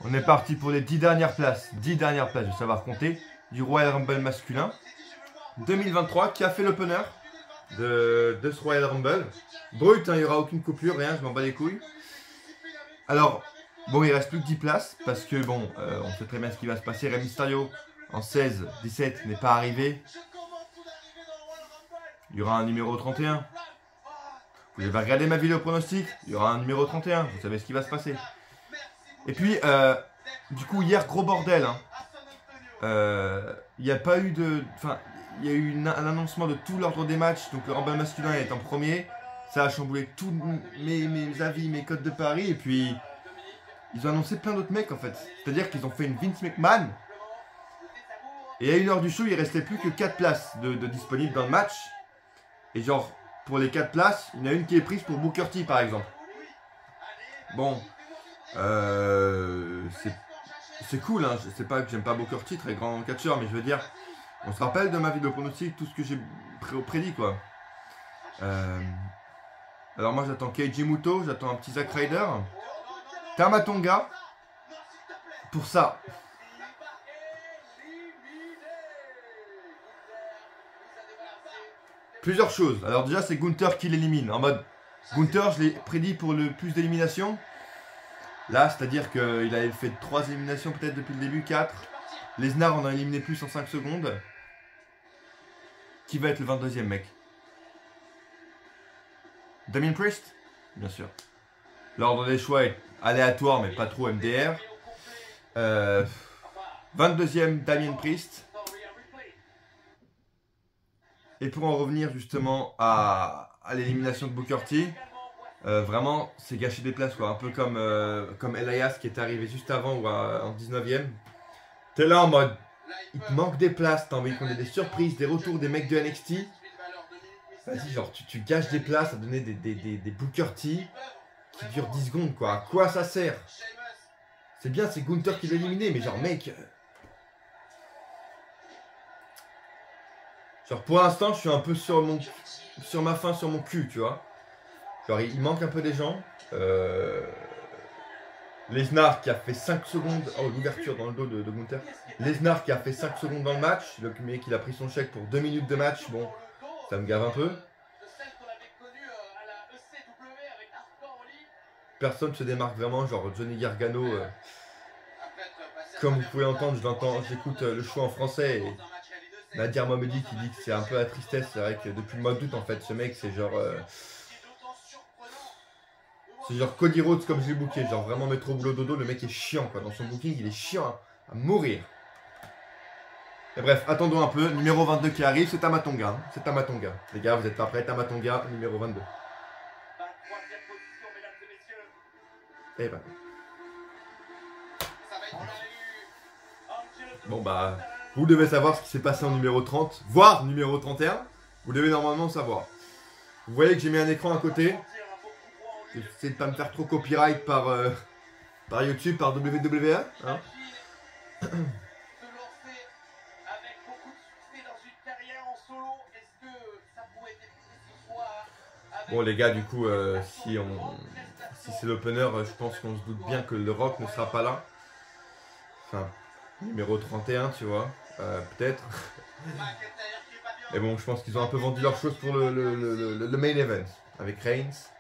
On est parti pour les 10 dernières places. 10 dernières places, je vais savoir compter. Du Royal Rumble masculin 2023 qui a fait l'opener de ce Royal Rumble. Brut, hein, il n'y aura aucune coupure, rien, je m'en bats les couilles. Alors, bon, il reste plus que 10 places parce que, bon, on sait très bien ce qui va se passer. Rey Mysterio en 16-17 n'est pas arrivé. Il y aura un numéro 31. Vous avez regardé ma vidéo pronostic, il y aura un numéro 31, vous savez ce qui va se passer. Et puis, du coup, hier, gros bordel. Hein. Il n'y a pas eu de... Enfin, il y a eu un annoncement de tout l'ordre des matchs. Donc, le Rumble masculin est en premier. Ça a chamboulé tous mes avis, mes codes de paris. Et puis, ils ont annoncé plein d'autres mecs, en fait. C'est-à-dire qu'ils ont fait une Vince McMahon. Et à 1h du show, il ne restait plus que 4 places de disponibles dans le match. Et genre, pour les 4 places, il y en a une qui est prise pour Booker T, par exemple. Bon... c'est cool, hein. Je sais pas que j'aime pas Booker T, très grand catcheur, mais je veux dire, on se rappelle de ma vidéo pronostic, tout ce que j'ai prédit, quoi. Alors moi j'attends Keiji Muto, j'attends un petit Zack Ryder, Tama Tonga, pour ça. Plusieurs choses. Alors déjà c'est Gunther qui l'élimine, en mode, Gunther je l'ai prédit pour le plus d'élimination. Là, c'est-à-dire qu'il avait fait 3 éliminations peut-être depuis le début, 4. Lesnar en a éliminé plus en 5 secondes. Qui va être le 22e mec? Damien Priest? Bien sûr. L'ordre des choix est aléatoire, mais pas trop MDR. 22e, Damien Priest. Et pour en revenir justement à l'élimination de Booker T, vraiment, c'est gâcher des places, quoi. Un peu comme Elias qui est arrivé juste avant ou en 19ème. T'es là en mode, il te manque des places, t'as envie qu'on ait des surprises, des retours des mecs de NXT. Vas-y, genre, tu gâches des places à donner des Booker T qui durent 10 secondes, quoi. À quoi ça sert? C'est bien, c'est Gunther qui l'a éliminé, mais genre, mec... Genre, pour l'instant, je suis un peu sur ma faim, sur mon cul, tu vois. Genre, il manque un peu des gens. Lesnar qui a fait 5 secondes. Oh, l'ouverture dans le dos de Gunther. Lesnar qui a fait 5 secondes dans le match. Le mec, il a pris son chèque pour 2 minutes de match. Bon, ça me gave un peu. Personne ne se démarque vraiment. Genre, Johnny Gargano. Comme vous pouvez entendre, j'écoute le show en français. Et Nadir Mohammedi qui dit que c'est un peu la tristesse. C'est vrai que depuis le mois d'août, en fait, ce mec, c'est genre. C'est genre Cody Rhodes comme je l'ai booké, genre vraiment métro boulot dodo, le mec est chiant quoi, dans son booking il est chiant à mourir. Et bref, attendons un peu, numéro 22 qui arrive, c'est Tama Tonga, hein. C'est Tama Tonga. Les gars, vous êtes pas prêts, Tama Tonga, numéro 22. Et ben. Bon bah, vous devez savoir ce qui s'est passé en numéro 30, voire numéro 31, vous devez normalement savoir. Vous voyez que j'ai mis un écran à côté. J'essaie de pas me faire trop copyright par YouTube, par WWE. Hein. Bon les gars, du coup, si c'est l'opener, je pense qu'on se doute bien que le Rock ne sera pas là. Enfin, numéro 31, tu vois, peut-être. Mais bon, je pense qu'ils ont un peu vendu leurs choses pour le main event, avec Reigns.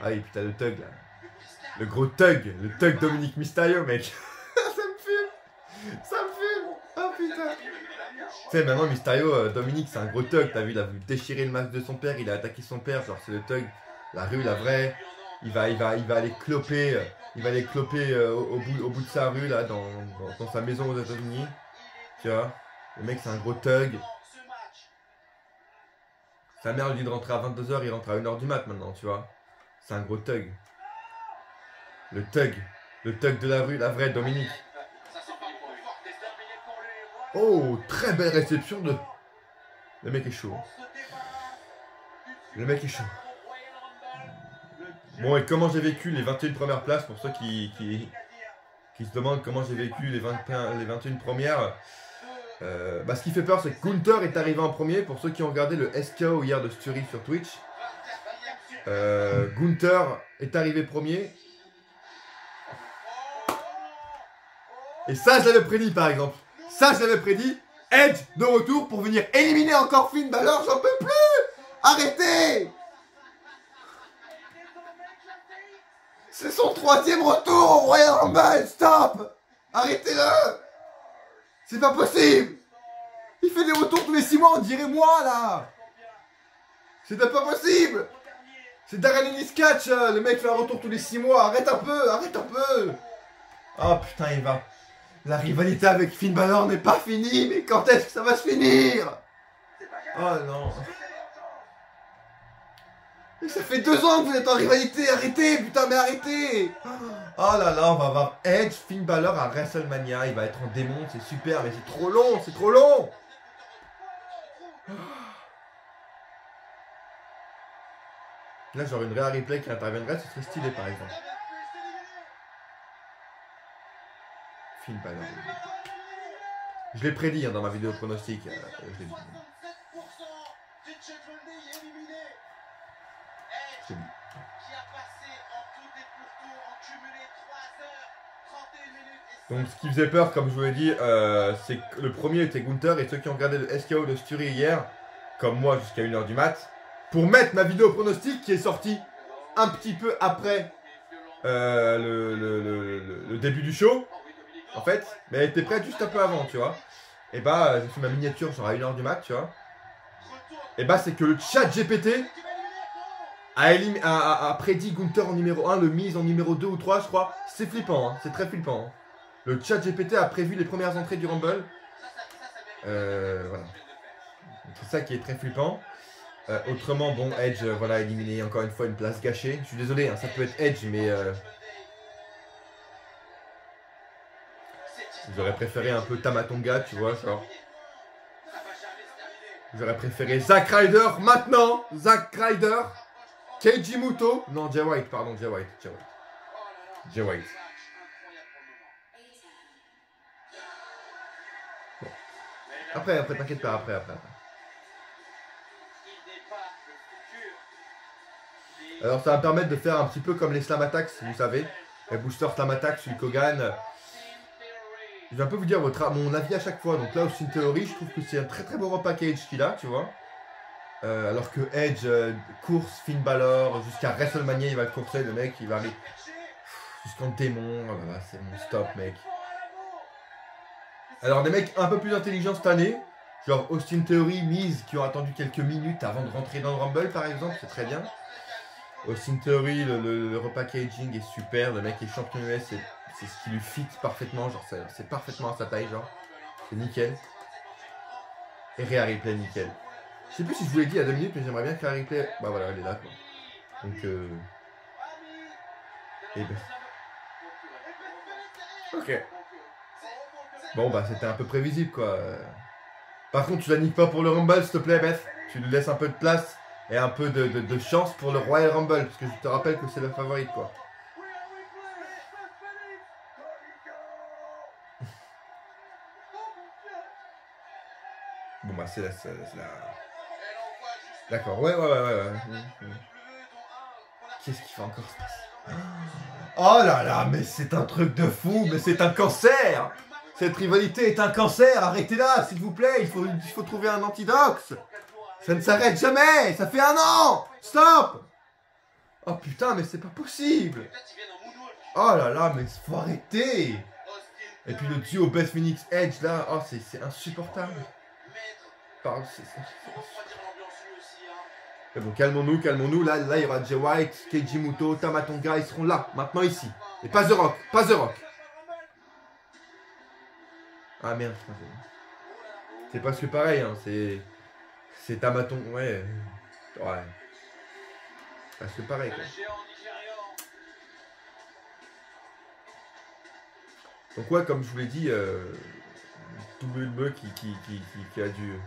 Ah oui, putain, le thug là. Le gros thug, le thug Dominique Mysterio, mec. Ça me fume. Ça me fume. Oh putain. Tu sais, maintenant Mysterio, Dominique, c'est un gros thug. T'as vu, il a voulu déchirer le masque de son père, il a attaqué son père. Genre, c'est le thug, la rue, la vraie. Il va aller cloper, au bout de sa rue, là, dans sa maison aux États-Unis. Tu vois, le mec, c'est un gros thug. Sa mère lui dit de rentrer à 22h, il rentre à 1h du mat maintenant, tu vois. C'est un gros thug. Le thug de la rue, la vraie Dominique. Oh, très belle réception de... Le mec est chaud. Le mec est chaud. Bon, et comment j'ai vécu les 21 premières places, pour ceux qui se demandent comment j'ai vécu les 21 premières. Ce qui fait peur, c'est que Gunther est arrivé en premier. Pour ceux qui ont regardé le SKO hier de Stury sur Twitch, Gunther est arrivé premier. Et ça, je l'avais prédit par exemple. Ça, je l'avais prédit. Edge de retour pour venir éliminer encore Finn Balor. J'en peux plus. Arrêtez. C'est son 3e retour au Royal Rumble. Stop. Arrêtez-le. C'est pas possible. Il fait des retours tous les 6 mois, on dirait moi là. C'est pas possible. C'est Darren Ellis Catch, le mec fait un retour tous les 6 mois. Arrête un peu, arrête un peu. Oh putain, il va. La rivalité avec Finn Balor n'est pas finie, mais quand est-ce que ça va se finir? Oh non. Mais ça fait 2 ans que vous êtes en rivalité, arrêtez, putain, mais arrêtez. Oh là là, on va avoir Edge, Finn Balor à WrestleMania, il va être en démon, c'est super, mais c'est trop long, c'est trop long. Là, j'aurais une Rhea Ripley qui interviendrait, ce serait stylé par exemple. Finn Balor. Je l'ai prédit hein, dans ma vidéo pronostic. Je l'ai dit. C'est lui. Donc ce qui faisait peur, comme je vous l'ai dit, c'est que le premier était Gunther et ceux qui ont regardé le SKO de Sturi hier, comme moi jusqu'à 1h du mat, pour mettre ma vidéo pronostic qui est sortie un petit peu après le début du show, en fait, mais elle était prête juste un peu avant, tu vois. Et bah, j'ai fait ma miniature genre à 1h du mat, tu vois. Et bah, c'est que le chat GPT a prédit Gunther en numéro 1, le Miz en numéro 2 ou 3, je crois. C'est flippant, hein, c'est très flippant. Hein. Le chat GPT a prévu les premières entrées du Rumble. Voilà. C'est ça qui est très flippant. Autrement, bon, Edge, voilà, éliminé encore une fois, une place gâchée. Je suis désolé, hein, ça peut être Edge, mais j'aurais préféré un peu Tamatonga, tu vois, genre. J'aurais préféré Zack Ryder maintenant. Zack Ryder. Keiji Muto. Non, Jay White, pardon, Jay White. Jay White. Bon. Après, t'inquiète pas, après. Alors ça va me permettre de faire un petit peu comme les Slam Attacks, vous savez. Les boosters Slam Attacks, Hulk Hogan. Je vais un peu vous dire mon avis à chaque fois. Donc là, Austin Theory, je trouve que c'est un très très beau repackage qu'il a, tu vois. Alors que Edge, course Finn Balor, jusqu'à WrestleMania, il va le courser, le mec, il va aller jusqu'en démon. Oh là là, c'est mon stop, mec. Alors des mecs un peu plus intelligents cette année, genre Austin Theory, Miz, qui ont attendu quelques minutes avant de rentrer dans le Rumble, par exemple, c'est très bien. Austin Theory, le repackaging est super, le mec est champion US, c'est ce qui lui fit parfaitement, genre c'est parfaitement à sa taille, genre. C'est nickel. Et Rhea Ripley, nickel. Je sais plus si je vous l'ai dit il y a 2 minutes, mais j'aimerais bien que Rhea Ripley... Bah voilà, elle est là, quoi. Donc, et ben... Ok. Bon, bah c'était un peu prévisible, quoi. Par contre, tu la niques pas pour le Rumble, s'il te plaît, Beth. Tu lui laisses un peu de place et un peu de chance pour le Royal Rumble, parce que je te rappelle que c'est la favorite, quoi. Bon, bah c'est la... D'accord, ouais. Qu'est-ce qu'il fait encore se passer? Oh là là, mais c'est un truc de fou, mais c'est un cancer. Cette rivalité est un cancer, arrêtez-la, s'il vous plaît, il faut trouver un antidote. Ça ne s'arrête jamais, ça fait 1 an. Stop. Oh putain, mais c'est pas possible. Oh là là, mais faut arrêter. Et puis le duo Beth Phoenix Edge là, oh c'est insupportable. Pardon, mais bon, calmons-nous. Là, il y aura Jay White, Keiji Muto, Tamatonga, ils seront là, maintenant ici. Et pas The Rock. Ah merde, c'est presque pareil, hein. C'est Tamaton, ouais. Presque pareil, quoi. Donc ouais, comme je vous l'ai dit, WWE qui a dû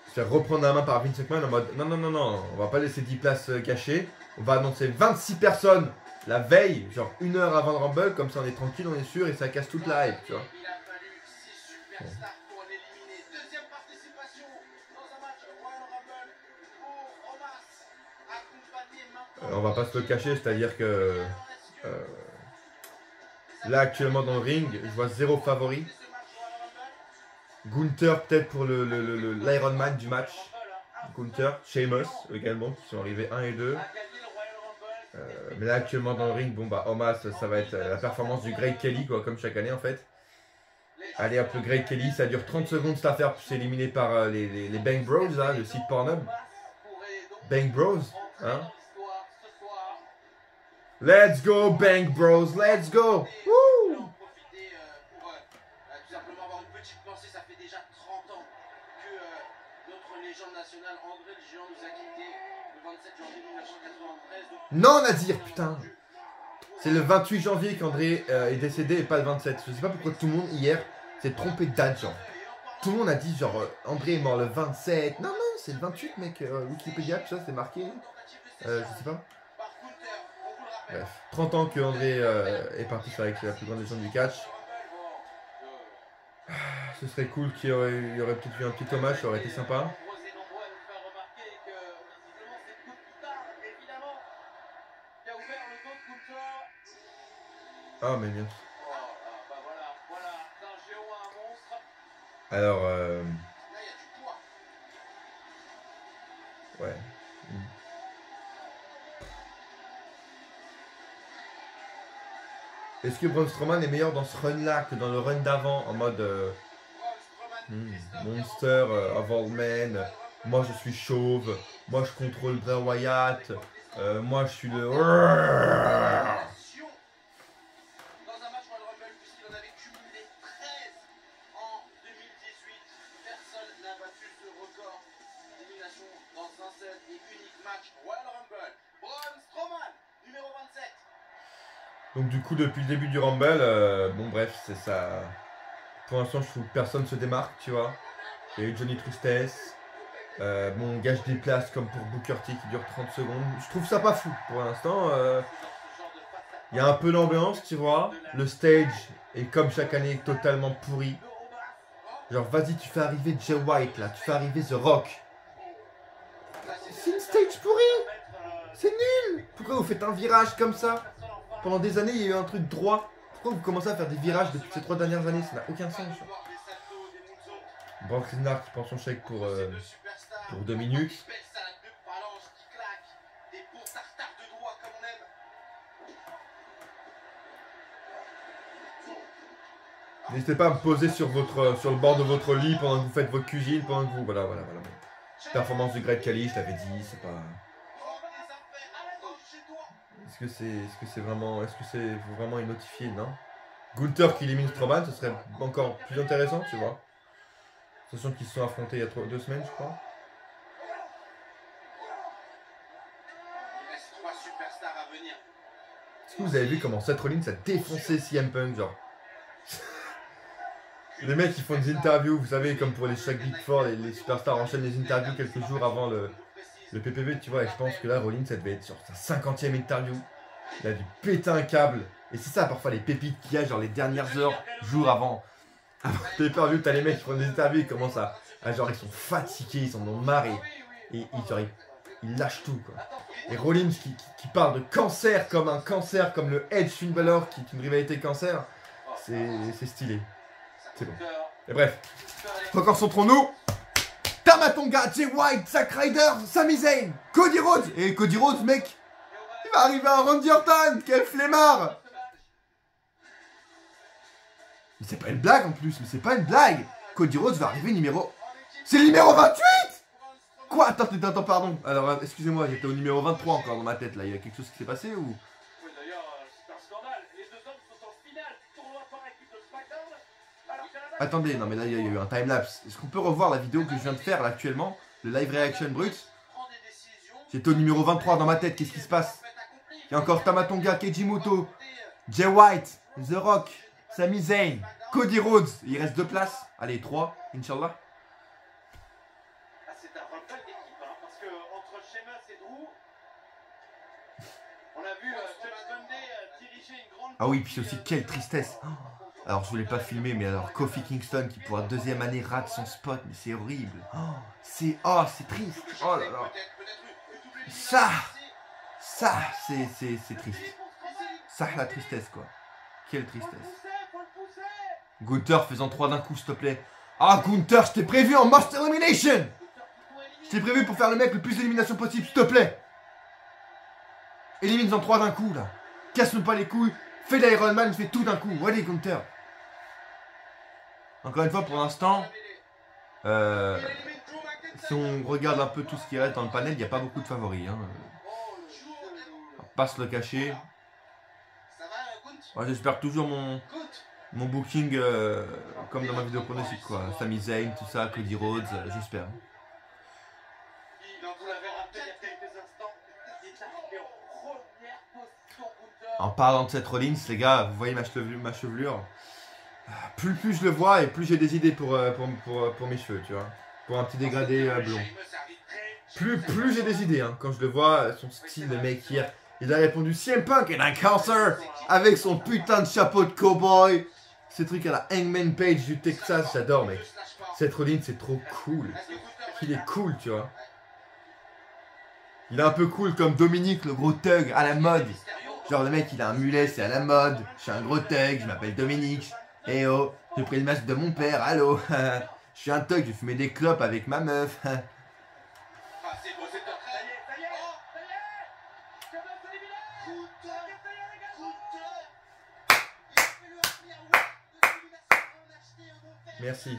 se faire reprendre la main par Vince McMahon en mode non, on va pas laisser 10 places gâchées. On va annoncer 26 personnes la veille, genre 1 heure avant le Rumble, comme ça on est tranquille, on est sûr, et ça casse toute la hype, tu vois. Bon. On va pas se le cacher, c'est-à-dire que là actuellement dans le ring, je vois 0 favori. Gunther peut-être pour l'Iron Man du match. Gunther, Sheamus également qui sont arrivés 1 et 2. Mais là actuellement dans le ring, bon bah Omas ça va être la performance du Great Kelly quoi, comme chaque année en fait. Allez hop le Great Kelly, ça dure 30 secondes cette affaire, c'est éliminé par les Bang Bros, hein, le site Pornhub. Bang Bros, hein. Let's go Bang Bros, let's go. Woo! Non Nadir, putain. C'est le 28 janvier qu'André est décédé et pas le 27. Je sais pas pourquoi tout le monde hier s'est trompé de date genre. Tout le monde a dit genre André est mort le 27. Non non c'est le 28 mec, Wikipédia tout ça c'est marqué. Je sais pas. Bref, 30 ans que André est parti sur avec la plus grande légende du catch. Ce serait cool qu'il y aurait peut-être eu un petit hommage, ça aurait été sympa. Ah mais bien. Alors ouais. Est-ce que Braun Strowman est meilleur dans ce run-là que dans le run d'avant, en mode Monster of All Men, moi je suis chauve, moi je contrôle Bray Wyatt, moi je suis le... Donc du coup depuis le début du Rumble, bon bref c'est ça. Pour l'instant je trouve que personne ne se démarque, tu vois. Il y a eu Johnny Tristesse, bon gage des places comme pour Booker T qui dure 30 secondes. Je trouve ça pas fou pour l'instant. Il y a un peu l'ambiance, tu vois. Le stage est comme chaque année totalement pourri. Genre vas-y tu fais arriver Jay White là, tu fais arriver The Rock. C'est une stage pourrie. C'est nul. Pourquoi vous faites un virage comme ça? Pendant des années, il y a eu un truc droit. Pourquoi vous commencez à faire des virages depuis ces 3 dernières années? Ça n'a aucun sens. Brock Lesnar qui prend son chèque pour 2 minutes. N'hésitez pas à me poser sur le bord de votre lit pendant que vous faites votre cuisine, pendant que vous... Voilà. Performance du Great Khali, je t'avais dit, c'est pas... Est-ce que c'est vraiment une notifié? Non. Gunther qui élimine Strowman, ce serait encore plus intéressant, tu vois. Sachant qu'ils se sont affrontés il y a 2 semaines, je crois. Est-ce que vous avez vu comment Seth Rollins a défoncé CM Punk, genre? Les mecs, ils font des interviews, vous savez, comme pour les chaque Big Four, les superstars enchaînent les interviews quelques jours avant le PPV, tu vois, et je pense que là, Rollins, ça devait être sur sa 50e interview. Il a dû péter un câble. Et c'est ça, parfois, les pépites qu'il y a, genre les dernières heures, jours avant le pay-per-view, t'as les mecs qui font des interviews, ils commencent à genre, ils sont fatigués, ils en ont marre, et ils lâchent tout, quoi. Et Rollins qui parle de cancer, comme un cancer, comme le Edge Finn Balor, qui est une rivalité cancer, c'est stylé. C'est bon. Et bref, reconcentrons-nous. Tamatonga, Jay White, Zack Ryder, Sami Zayn, Cody Rhodes. Et Cody Rhodes, mec, il va arriver à Randy Orton. Quel flemmard. Mais c'est pas une blague en plus, mais c'est pas une blague. Cody Rhodes va arriver numéro... C'est le numéro 28. Quoi? Attends, pardon. Alors, excusez-moi, j'étais au numéro 23 encore dans ma tête, là. Il y a quelque chose qui s'est passé ou... Attendez, non mais là il y a eu un timelapse. Est-ce qu'on peut revoir la vidéo que je viens de faire là, actuellement? Le live reaction brut. J'étais au numéro 23 dans ma tête, qu'est-ce qui se passe? Il y a encore Tamatonga, Keiji Muto, Jay White, The Rock, Sami Zayn, Cody Rhodes. Il reste 2 places. Allez, 3, Inch'Allah. C'est un Rumble d'équipe, hein, parce que entre Sheamus et Drew, on a vu Jeff Dundee diriger une grande... Ah oui, puis aussi quelle tristesse. Alors je voulais pas filmer, mais alors Kofi Kingston qui pour la 2e année rate son spot, mais c'est horrible. C'est triste. Oh là là. Ça. Ça, c'est triste. Ça, la tristesse, quoi. Quelle tristesse. Gunther faisant 3 d'un coup, s'il te plaît. Ah, Gunther, je t'ai prévu en Master Elimination. Je t'ai prévu pour faire le mec le plus d'élimination possible, s'il te plaît. Élimine en 3 d'un coup, là. Casse-nous pas les couilles. Fais l'Iron Man, fais tout d'un coup. Allez, Gunther. Encore une fois, pour l'instant, si on regarde un peu tout ce qui reste dans le panel, il n'y a pas beaucoup de favoris. Hein. On va pas se le cacher. Ouais, j'espère toujours mon booking comme dans ma vidéo pronostic, quoi. Sami Zayn, tout ça, Cody Rhodes, j'espère. En parlant de Seth Rollins, les gars, vous voyez ma chevelure. Plus je le vois et plus j'ai des idées pour mes cheveux, tu vois. Pour un petit dégradé blond. Plus j'ai des idées, hein. Quand je le vois, son style de mec hier. Il a répondu CM Punk et un cancer avec son putain de chapeau de cowboy. Ce truc à la Hangman Page du Texas, j'adore, mec. Seth Rollins, c'est trop cool. Il est cool, tu vois. Il est un peu cool comme Dominique, le gros thug à la mode. Genre le mec il a un mulet, c'est à la mode. Je suis un gros thug, je m'appelle Dominique. Eh oh, j'ai pris le masque de mon père, allô. Je suis un thug, j'ai fumé des clopes avec ma meuf. Merci.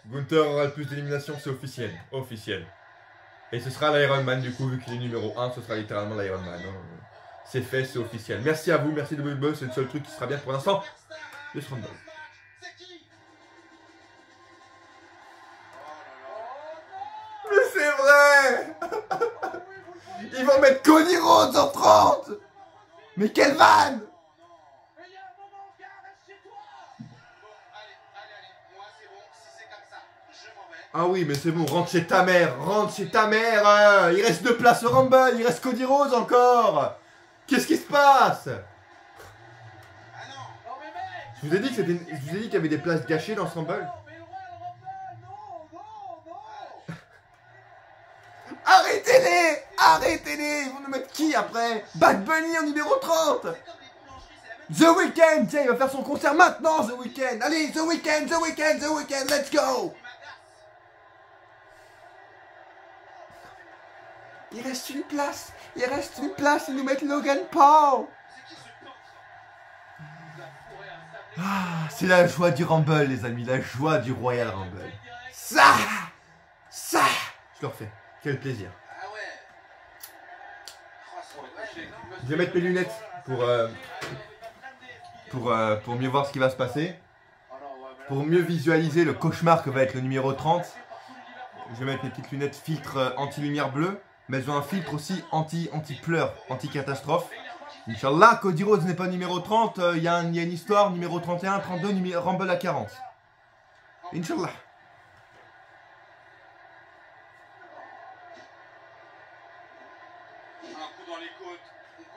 Gunther aura le plus d'élimination, c'est officiel. Officiel. Et ce sera l'Iron Man du coup, vu qu'il est numéro 1, ce sera littéralement l'Iron Man. Hein. C'est fait, c'est officiel. Merci à vous, merci de WWE, c'est le seul truc qui sera bien pour l'instant. Le Rumble. Mais c'est vrai. Ils vont mettre Cody Rhodes en 30. Mais quelle vanne. Ah oui, mais c'est bon, rentre chez ta mère, il reste 2 places au Rumble, il reste Cody Rhodes encore. Qu'est-ce qui se passe? Je vous ai dit qu'il y avait des places gâchées dans ce Rumble. Arrêtez-les! Arrêtez-les! Ils vont nous mettre qui après? Bad Bunny en numéro 30! The Weeknd! Tiens, il va faire son concert maintenant, The Weeknd! Allez, The Weeknd, let's go! Il reste une place, ils nous mettent Logan Paul. Ah, c'est la joie du Rumble, les amis, la joie du Royal Rumble. Ça, je le refais. Quel plaisir. Je vais mettre mes lunettes pour mieux voir ce qui va se passer. Pour mieux visualiser le cauchemar que va être le numéro 30. Je vais mettre mes petites lunettes filtre anti-lumière bleue. Mais elles ont un filtre aussi anti-pleurs, anti-catastrophe. Inch'Allah, Cody Rhodes n'est pas numéro 30. Il y a une histoire, numéro 31, 32, Rumble à 40. Inch'Allah.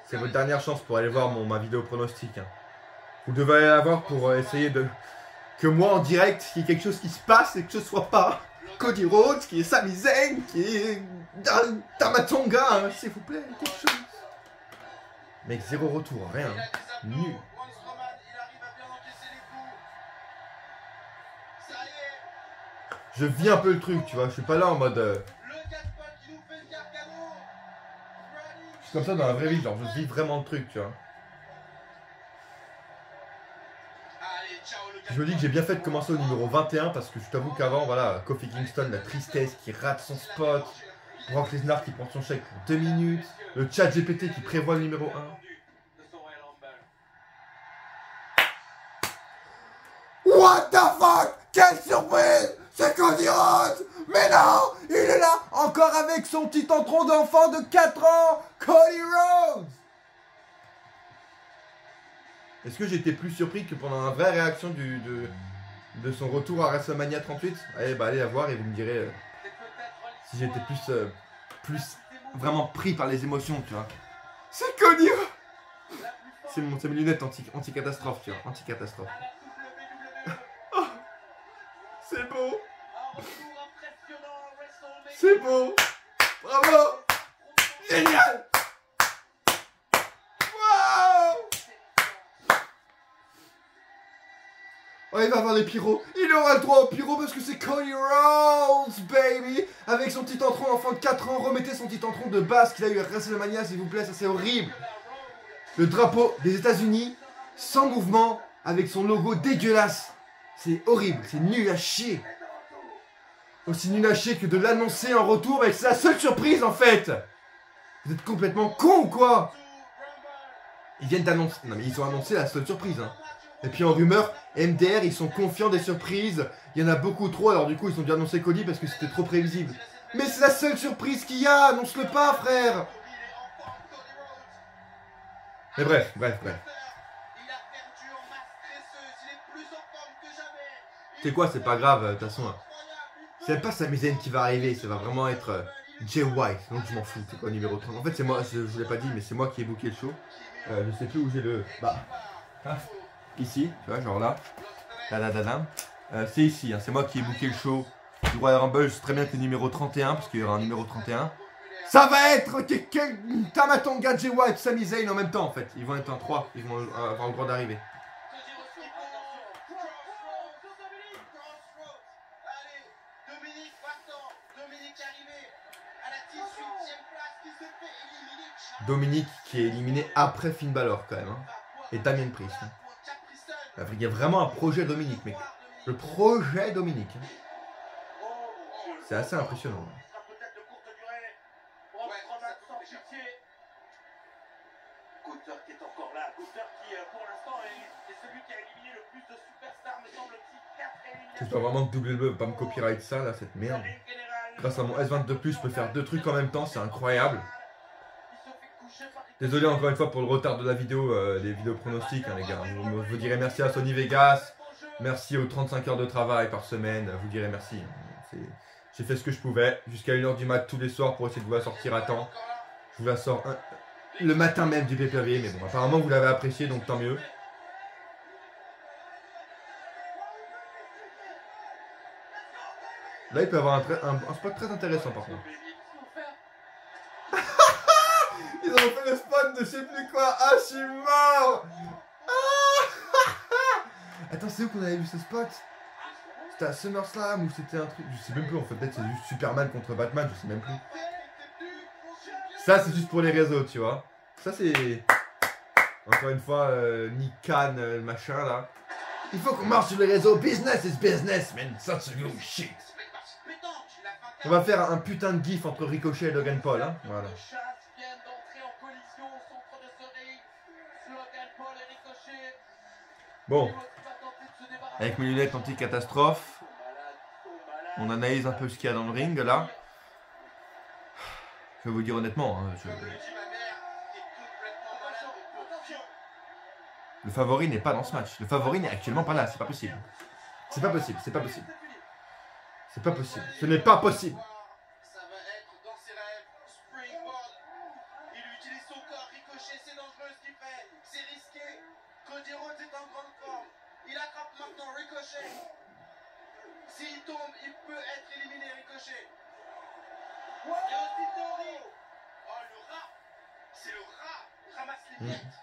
C'est votre dernière chance pour aller voir ma vidéo pronostic. Hein. Vous devez aller la voir pour essayer de... Que moi, en direct, il y ait quelque chose qui se passe et que ce soit pas... Cody Rhodes, qui est Sami Zayn, qui est Tamatonga, hein, s'il vous plaît, quelque chose. Mec, 0 retour, rien. Nul. Je vis un peu le truc, tu vois, je suis pas là en mode... Je suis comme ça dans la vraie vie, genre, je vis vraiment le truc, tu vois. Je me dis que j'ai bien fait de commencer au numéro 21 parce que je t'avoue qu'avant, voilà, Kofi Kingston, la tristesse qui rate son spot, Brock Lesnar qui prend son chèque pour 2 minutes, le chat GPT qui prévoit le numéro 1. What the fuck? Quelle surprise! C'est Cody Rhodes! Mais non! Il est là encore avec son petit tantron d'enfant de 4 ans! Cody Rhodes! Est-ce que j'étais plus surpris que pendant la vraie réaction de son retour à WrestleMania 38? Allez, bah allez la voir et vous me direz si j'étais plus vraiment pris par les émotions, tu vois. C'est Cody! C'est mes lunettes anti-catastrophe, tu vois, anti-catastrophe. Oh, c'est beau! C'est beau! Bravo! Génial! Oh, il va avoir les pyros. Il aura le droit aux pyros parce que c'est Cody Rhodes, baby. Avec son petit tantron d'enfant de 4 ans. Remettez son petit tantron de base qu'il a eu à WrestleMania, s'il vous plaît. Ça, c'est horrible. Le drapeau des États-Unis, sans mouvement, avec son logo dégueulasse. C'est horrible. C'est nul à chier. Aussi nul à chier que de l'annoncer en retour. Mais c'est la seule surprise, en fait. Vous êtes complètement con ou quoi? Ils viennent d'annoncer. Non, mais ils ont annoncé la seule surprise, hein. Et puis en rumeur, MDR, ils sont confiants des surprises. Il y en a beaucoup trop, alors du coup, ils ont dû annoncer Cody parce que c'était trop prévisible. Mais c'est la seule surprise qu'il y a, annonce-le pas, frère. Mais bref. C'est quoi, c'est pas grave, de toute façon. C'est pas Sami Zayn qui va arriver, ça va vraiment être Jay White, donc je m'en fous, c'est quoi numéro 30. En fait, c'est moi, je vous l'ai pas dit, mais c'est moi qui ai booké le show. Je sais plus où j'ai le... Bah... Ici, tu vois, genre là. C'est ici, hein, c'est moi qui ai booké le show du Royal Rumble. Je sais très bien que le numéro 31, parce qu'il y aura un numéro 31. Ça va être Tamatonga, Jay White, Sami Zayn en même temps en fait. Ils vont être en 3, ils vont avoir le droit d'arriver. Dominique qui est éliminé après Finn Balor quand même. Hein. Et Damien Priest. Hein. Il y a vraiment un projet Dominique, mec. Le projet Dominique. Hein. C'est assez impressionnant. J'espère vraiment que WWE ne va pas me copyright ça, là, cette merde. Grâce à mon S22+, je peux faire 2 trucs en même temps, c'est incroyable. Désolé encore une fois pour le retard de la vidéo, des vidéos pronostiques, hein, les gars. Vous direz merci à Sony Vegas, merci aux 35 heures de travail par semaine, vous direz merci. J'ai fait ce que je pouvais, jusqu'à 1h du mat tous les soirs pour essayer de vous la sortir à temps. Je vous la sors le matin même du pay-per-view, mais bon, apparemment vous l'avez apprécié, donc tant mieux. Là, il peut y avoir un spot très intéressant par contre. Ils ont fait le spot de je sais plus quoi. Ah, je suis mort. Attends, c'est où qu'on avait vu ce spot? C'était à SummerSlam ou c'était un truc? Je sais même plus en fait. Peut-être c'est juste Superman contre Batman, je sais même plus. Ça, c'est juste pour les réseaux, tu vois. Ça, c'est... Encore une fois, Nick Khan, machin là. Il faut qu'on marche sur les réseaux. Business is business, man. Such a good shit. On va faire un putain de gif entre Ricochet et Logan Paul, hein. Voilà. Bon. Avec mes lunettes anti-catastrophe, on analyse un peu ce qu'il y a dans le ring, là. Je vais vous dire honnêtement, hein, le favori n'est pas dans ce match. Le favori n'est actuellement pas là, c'est pas possible. C'est pas possible, c'est pas possible. C'est pas possible. Ce n'est pas possible. Ça va être dans ses rêves. Springboard. Il utilise son corps. Ricochet, c'est dangereux ce qu'il fait. C'est risqué. Cody Rhodes est en grande forme. Il attrape maintenant Ricochet. S'il tombe, il peut être éliminé, Ricochet. Il y a aussi Theory. Oh, le rat. C'est le rat. Il ramasse les miettes.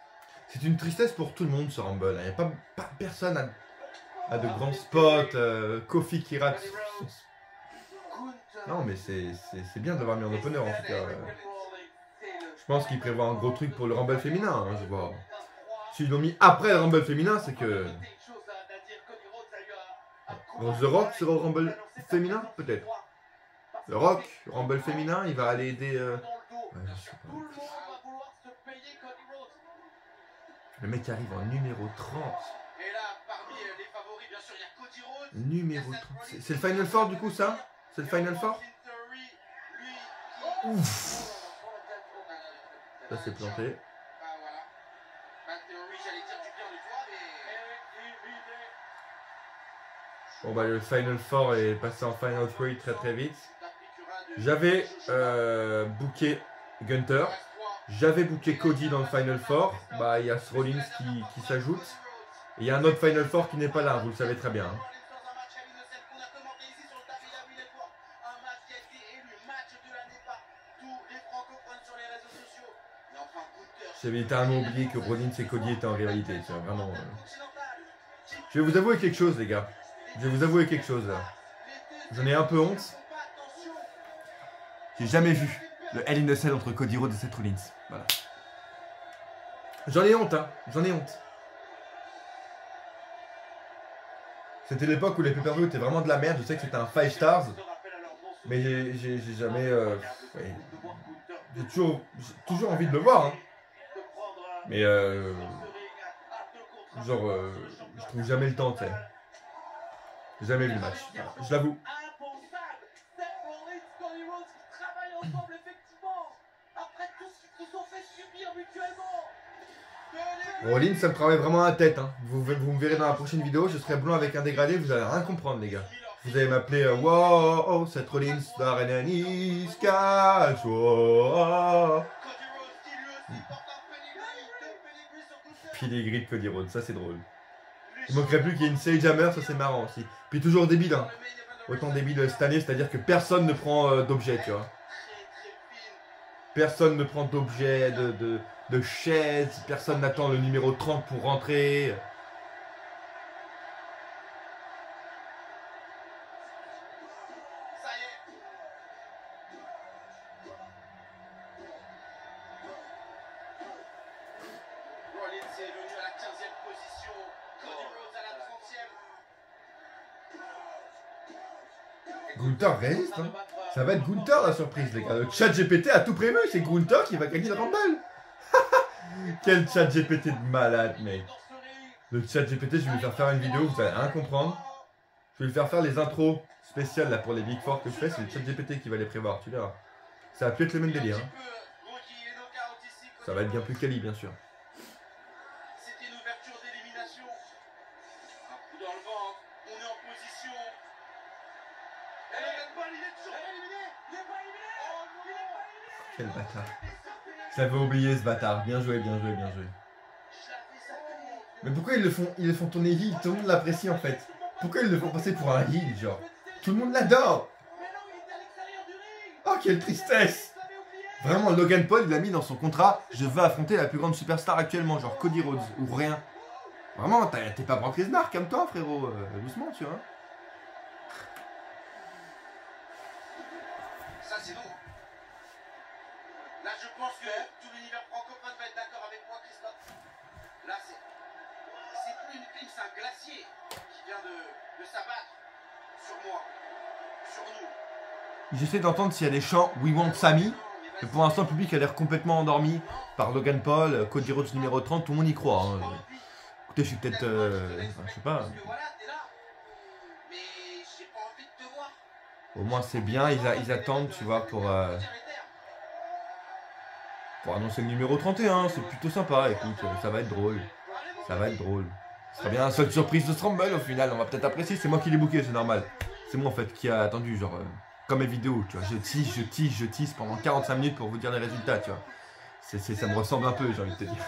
C'est une tristesse pour tout le monde ce Rumble. Il n'y a pas personne à de grands spots. Kofi qui rate. Non, mais c'est bien de l'avoir mis en opener en tout cas. Je pense qu'ils prévoient un gros truc pour le Rumble féminin. Hein, je vois. S'ils l'ont mis après le Rumble féminin, c'est que. The Rock sera au Rumble féminin, peut-être. The Rock, Rumble féminin, il va aller aider. Ouais, je sais pas. Le mec arrive en numéro 30. Numéro 30. C'est le Final Four du coup ça? C'est le Final Four? Ouf. Ça c'est planté. Bon bah le Final Four est passé en Final 3 très très vite. J'avais booké Gunther. J'avais booké Cody dans le Final Four. Bah il y a Rollins qui s'ajoute. Et il y a un autre Final Four qui n'est pas là, vous le savez très bien. Hein. J'avais littéralement oublié que Rollins et Cody étaient en rivalité. C'est vraiment... Je vais vous avouer quelque chose, les gars. Je vais vous avouer quelque chose, là. J'en ai un peu honte. J'ai jamais vu le Hell in a Cell entre Cody Rhodes et Seth Rollins. Voilà. J'en ai honte, hein. J'en ai honte. C'était l'époque où les pay-per-view étaient vraiment de la merde. Je sais que c'était un 5 stars. Mais j'ai jamais... ouais. J'ai toujours envie de le voir. Hein. Mais genre, je trouve jamais le temps, tu sais. J'ai jamais vu le match. Voilà. Je l'avoue. Rollins, ça me travaille vraiment la tête. Hein. Vous me verrez dans la prochaine vidéo. Je serai blond avec un dégradé. Vous allez rien comprendre, les gars. Vous allez m'appeler wow, Seth Rollins, Darenanis, Casual. Pedigree de Cody Rhodes, ça c'est drôle. Il manquerait plus qu'il y ait une Sage Hammer, ça c'est marrant aussi. Puis toujours débile, hein. Autant débile cette année, c'est-à-dire que personne ne prend d'objet, tu vois. Personne ne prend d'objet, de chaise, personne n'attend le numéro 30 pour rentrer. Gunther résiste, hein. Ça va être Gunther la surprise, les gars. Le chat GPT a tout prévu, c'est Gunther qui va gagner le Rumble. Quel chat GPT de malade, mec. Le chat GPT, je vais lui faire faire une vidéo, vous allez rien comprendre. Je vais lui faire faire les intros spéciales là pour les Big Four que je fais, c'est le chat GPT qui va les prévoir, tu verras. Ça va plus être le même délire. Hein. Ça va être bien plus quali, bien sûr. C'était une ouverture d'élimination. Un coup dans le ventre, on est en position. Quel bâtard. J'avais oublié ce bâtard. Bien joué, bien joué, bien joué. Mais pourquoi ils le font tourner heel? Tout le monde l'apprécie en fait. Pourquoi ils le font passer pour un heel, genre? Tout le monde l'adore. Oh, quelle tristesse. Vraiment, Logan Paul, il a mis dans son contrat, je veux affronter la plus grande superstar actuellement, genre Cody Rhodes, ou rien. Vraiment, t'es pas Brock Lesnar, calme-toi, frérot. Doucement, tu vois. Ça, c'est non. Là, je pense que tout l'univers francophone va être d'accord avec moi, Christophe. Là, c'est plus une clim, c'est un glacier qui vient de s'abattre sur moi, sur nous. J'essaie d'entendre s'il y a des chants We Want Sammy. Mais pour l'instant, le public a l'air complètement endormi par Logan Paul, Cody Rhodes numéro 30, tout le monde y croit. Hein. Écoutez, je suis peut-être... enfin, je sais pas. Au moins, c'est bien, ils attendent, tu vois, pour annoncer le numéro 31. C'est plutôt sympa, écoute, ça va être drôle. Ça va être drôle. Ce sera bien la seule surprise de ce Rumble au final, on va peut-être apprécier. C'est moi qui l'ai booké, c'est normal. C'est moi en fait qui a attendu, genre... comme mes vidéos, tu vois, je tease pendant 45 minutes pour vous dire les résultats, tu vois. Ça me ressemble un peu, j'ai envie de te dire.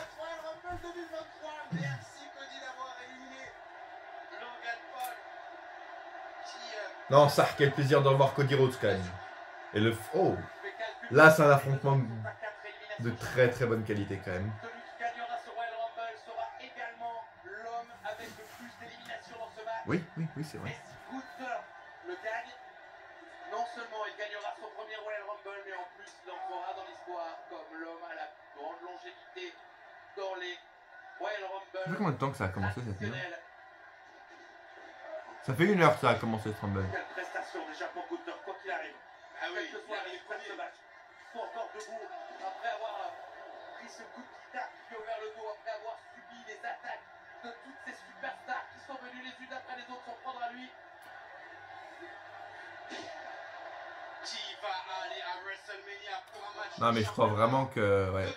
Non, ça, quel plaisir de revoir Cody Rhodes quand même. Et le... Oh, là, c'est un affrontement de très très bonne qualité quand même. Oui, c'est vrai. Non seulement il gagnera son premier Royal Rumble, mais en plus il entrera dans l'histoire comme l'homme à la grande longévité dans les Royal Rumble. Ça fait combien de temps que ça a commencé cette nuit? Ça fait 1 heure que ça a commencé ce Rumble. Quelle prestation déjà pour Gunther, quoi qu'il arrive. Ah oui, quel que soit les premiers ce match. Il faut encore debout après avoir pris ce coup de guitare qui lui a ouvert le dos, après avoir subi les attaques de toutes ces superstars qui sont venues les unes après les autres s'en prendre à lui. Qui va aller à WrestleMania pour un match? Non mais je crois vraiment que... Ouais.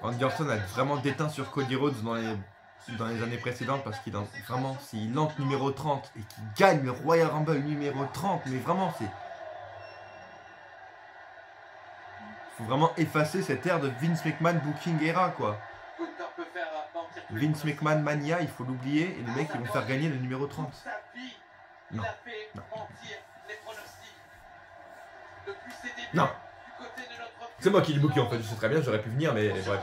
Randy Orton a vraiment déteint sur Cody Rhodes dans les années précédentes parce qu'il vraiment, s'il lance numéro 30 et qu'il gagne le Royal Rumble numéro 30, mais vraiment c'est... Faut vraiment effacer cette ère de Vince McMahon Booking era quoi. Vince McMahon Mania, il faut l'oublier et les mecs ils vont faire gagner le numéro 30. Non. Non. C'est moi qui l'ai booké en fait, je sais très bien, j'aurais pu venir mais bref.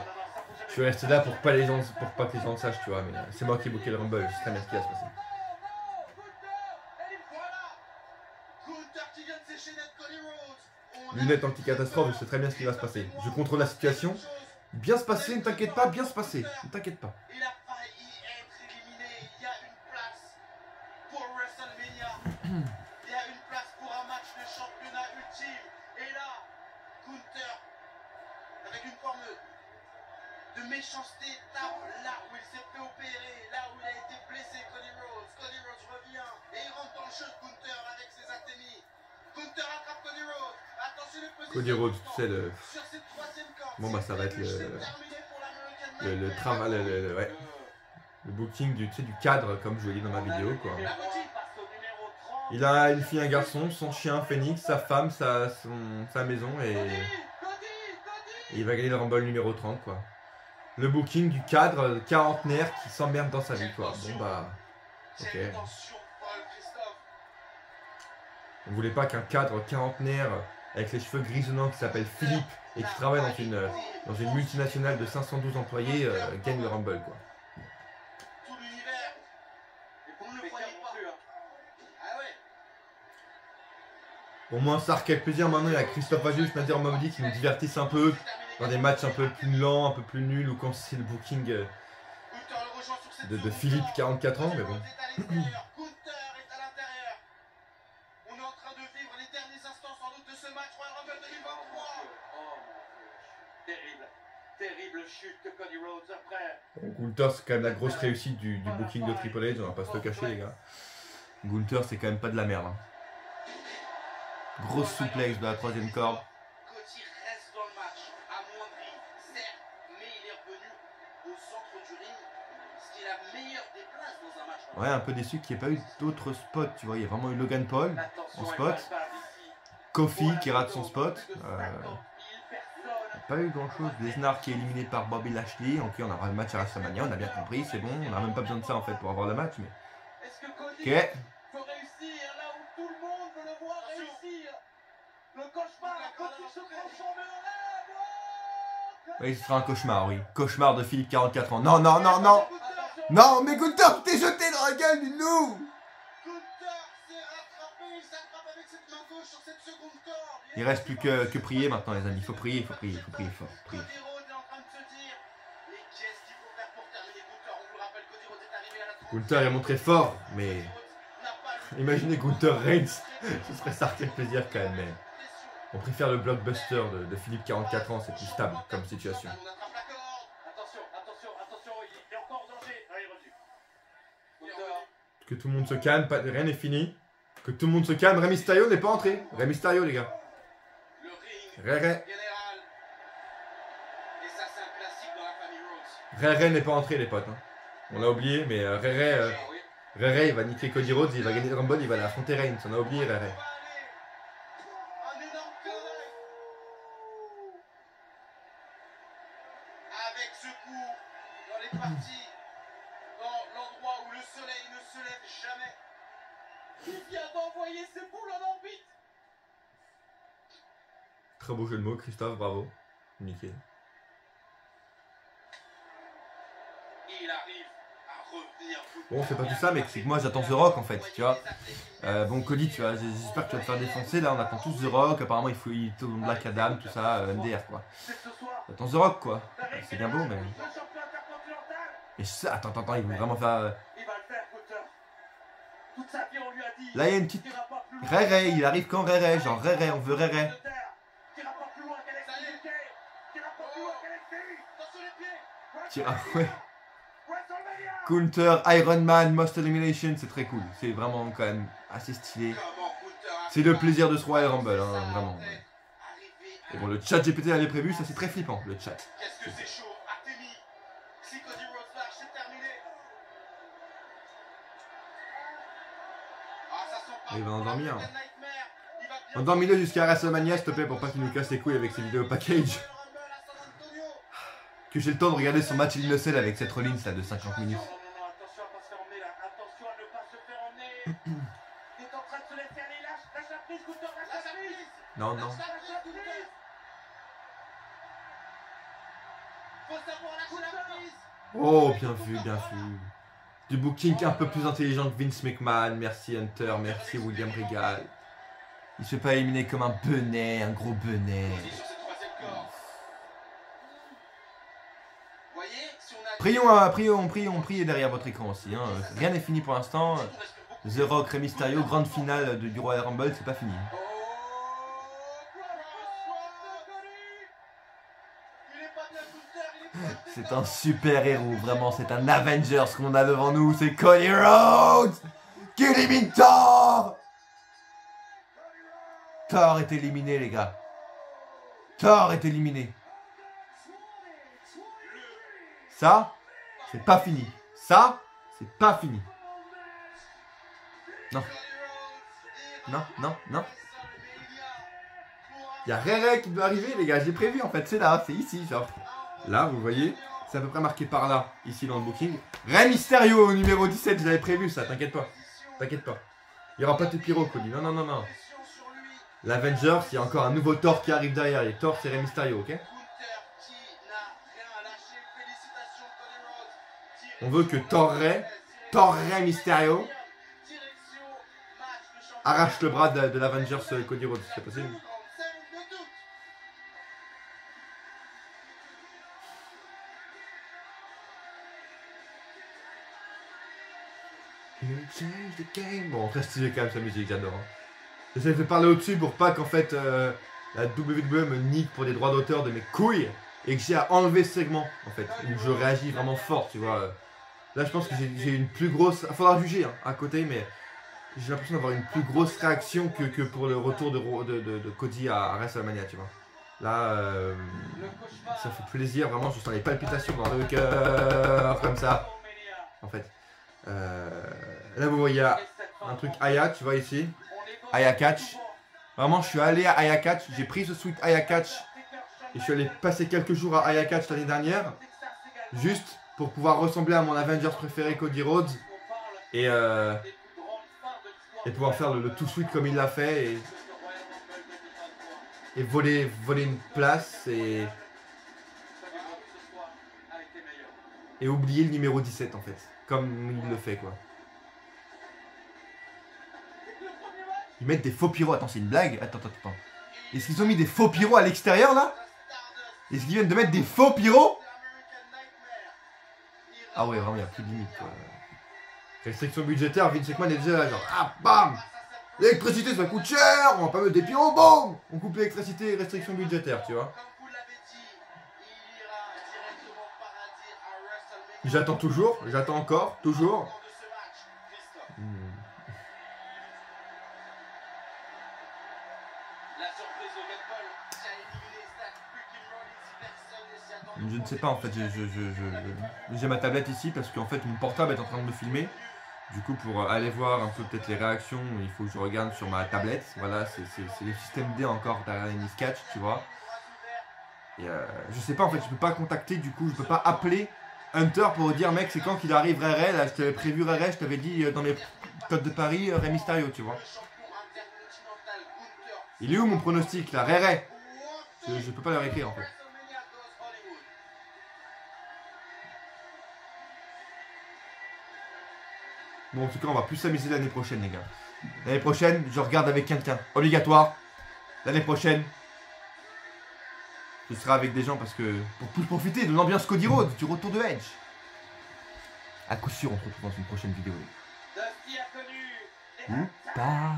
suis resté là pour pas que les gens le sachent, tu vois, mais c'est moi qui ai booké le Rumble, je sais très bien ce qui va se passer. Lunette anti-catastrophe, je sais très bien ce qui va se passer. Je contrôle la situation. Bien se passer, ne t'inquiète pas, bien se passer, ne t'inquiète pas. Il a failli être éliminé. Il y a une place pour WrestleMania. Il y a une place pour un match de championnat ultime. Et là, Gunther, avec une forme de méchanceté, tape là où il s'est fait opérer, là où il a été blessé, Cody Rhodes. Cody Rhodes revient et il rentre dans le jeu de Gunther avec ses attémis. Gunther attrape Cody Rhodes. Attention les positions. Cody Rhodes, tu sais, le... Sur cette troisième corde. Bon bah ça va être le travail, ouais. Le booking du cadre, comme je l'ai dit dans ma vidéo, quoi. Il a une fille, un garçon, son chien, Phoenix, sa femme, sa maison, et il va gagner le Rumble numéro 30, quoi. Le booking du cadre quarantenaire qui s'emmerde dans sa vie, quoi. Bon bah, ok. On voulait pas qu'un cadre quarantenaire avec les cheveux grisonnants qui s'appelle Philippe et qui travaille dans une multinationale de 512 employés gagne le Rumble, quoi. Au moins ça quel plaisir maintenant, il y a Christophe Agius, Nadir Mohamed qui nous divertissent un peu dans des matchs un peu plus lents, un peu plus nuls, ou quand c'est le booking de Philippe 44 ans, mais bon. Terrible chute de Cody Rhodes après. Gunther, c'est quand même la grosse réussite du booking de Triple H, on va pas se le cacher, les gars. Gunther, c'est quand même pas de la merde. Hein. Grosse suplex de la troisième corde. Cody reste dans le match, amoindri, certes, mais il est revenu au centre du ring, ce qui est la meilleure des places dans un match. Ouais, un peu déçu qu'il n'y ait pas eu d'autres spots, tu vois. Il y a vraiment eu Logan Paul en spot. Kofi qui rate son spot. Pas eu grand chose. Lesnar qui est éliminé par Bobby Lashley. Ok, on aura le match à WrestleMania, on a bien compris, c'est bon. On n'a même pas besoin de ça en fait pour avoir le match. Mais... Ok. Oui, ce sera un cauchemar, oui. Cauchemar de Philippe 44 ans. Non, non, non, non. Non, mais Gunther, tu t'es jeté dans la gueule du loup. Il reste plus que prier maintenant, les amis. Il faut prier, il faut prier, il faut prier fort. Prier. Gunther est montré fort, mais imaginez Gunther Reigns, ce serait ça quel plaisir quand même. Mais on préfère le blockbuster de Philippe 44 ans, c'est plus stable comme situation. Que tout le monde se calme, rien n'est fini. Que tout le monde se calme, Rey Mysterio n'est pas entré. Rey Mysterio, les gars. Rey n'est pas entré, les potes. Hein. On l'a oublié, mais Rey il va niquer Cody Rhodes, il va gagner le Rumble, il va l'affronter Reigns. On a oublié Rey. Avec ce coup, dans les parties, dans l'endroit où le soleil ne se lève jamais, il vient d'envoyer ses boules en orbite. Très beau jeu de mots, Christophe, bravo. Nickel. Il arrive à revenir. Bon, c'est pas tout ça, mais c'est que moi j'attends The Rock en fait, tu vois. Bon, Cody, tu vois, j'espère que tu vas te faire défoncer. Là, on attend tous The Rock. Apparemment, il tourne Black Adam, tout ça, MDR quoi. J'attends The Rock quoi. C'est bien beau, mais. Et ça, attends, il veut vraiment faire. Là, il y a une petite. Rey, il arrive quand Rey, genre Rey, on veut Rey. Ouais. Gunther, Iron Man, Most Elimination, c'est très cool. C'est vraiment quand même assez stylé. C'est le plaisir de ce Royal Rumble, hein, vraiment. Et bon, le chat GPT avait prévu, ça c'est très flippant, le chat. Qu'est-ce que c'est chaud, Artemis. Si Cody Rhodes lâche, c'est terminé. Il va endormir. Endormis-le jusqu'à WrestleMania, s'il te plaît, pour pas qu'il nous casse les couilles avec ses vidéos package. Que j'ai le temps de regarder son match in the Cell avec cette Rollins là de 50 minutes. Non, non. Oh, bien vu, bien vu. Du booking un peu plus intelligent que Vince McMahon. Merci Hunter, merci William Regal. Il se fait pas éliminer comme un benet, un gros benet. Prions derrière votre écran aussi. Hein. Rien n'est fini pour l'instant. The Rock, Rey Mysterio, grande finale du Royal Rumble, c'est pas fini. C'est un super héros, vraiment, c'est un Avengers qu'on a devant nous, c'est Cody Rhodes qui élimine Thor. Thor est éliminé, les gars. Thor est éliminé. Ça, c'est pas fini. Ça, c'est pas fini. Non. Non, non, non. Il y a Rere qui doit arriver, les gars. J'ai prévu, en fait. C'est là, c'est ici, genre. Là, vous voyez. C'est à peu près marqué par là, ici dans le booking. Rey Mysterio, numéro 17. J'avais prévu ça, t'inquiète pas. T'inquiète pas. Il n'y aura pas de pyro, Cody. Non, non, non, non. L'Avengers, il y a encore un nouveau Thor qui arrive derrière. Et Thor, c'est Rey Mysterio, ok? On veut que Thor Rey Mysterio arrache le bras de l'Avengers Cody Rhodes, c'est possible. Bon, très stylé quand même sa musique, j'adore. Hein. J'essaie de parler au-dessus pour pas qu'en fait la WWE me nique pour des droits d'auteur de mes couilles et que j'ai à enlever ce segment en fait, où je réagis vraiment fort, tu vois. Là, je pense que j'ai une plus grosse. Il faudra juger hein, à côté, mais j'ai l'impression d'avoir une plus grosse réaction que pour le retour de Cody à WrestleMania, tu vois. Là, ça fait plaisir, vraiment, je sens les palpitations dans le cœur, comme ça. En fait. Là, vous voyez un truc Aya, tu vois ici. Aya Catch. Vraiment, je suis allé à Aya Catch, j'ai pris ce suite Aya Catch et je suis allé passer quelques jours à Aya Catch l'année dernière. Juste pour pouvoir ressembler à mon Avengers préféré Cody Rhodes et pouvoir faire le tout suite comme il l'a fait et voler une place et oublier le numéro 17 en fait, comme il le fait quoi. Ils mettent des faux pyros, attends c'est une blague? Attends. Est-ce qu'ils ont mis des faux pyros à l'extérieur là? Est-ce qu'ils viennent de mettre des faux pyros? Ah ouais, vraiment, il n'y a plus de limite. Quoi. Restriction budgétaire, Vince McMahon est déjà là, genre, ah bam! L'électricité, ça coûte cher, on va pas mettre des pyros, boum! On coupe l'électricité, restriction budgétaire, tu vois. J'attends toujours, j'attends encore, toujours. Je ne sais pas en fait, j'ai ma tablette ici parce qu'en fait mon portable est en train de me filmer. Du coup pour aller voir un peu peut-être les réactions, il faut que je regarde sur ma tablette. Voilà, c'est le système D encore derrière les Miskatch, tu vois. Et je sais pas en fait, je peux pas contacter du coup, je peux pas appeler Hunter pour dire mec c'est quand qu'il arrive Rey, là je t'avais prévu Rey, je t'avais dit dans mes codes de Paris, Rey Mysterio, tu vois. Il est où mon pronostic là, Rey? Je peux pas leur écrire en fait. Bon, en tout cas, on va plus s'amuser l'année prochaine, les gars. L'année prochaine, je regarde avec quelqu'un. Obligatoire. L'année prochaine, je serai avec des gens parce que... Pour plus profiter de l'ambiance Cody Rhodes, du retour de Edge. À coup sûr, on se retrouve dans une prochaine vidéo. Ou pas.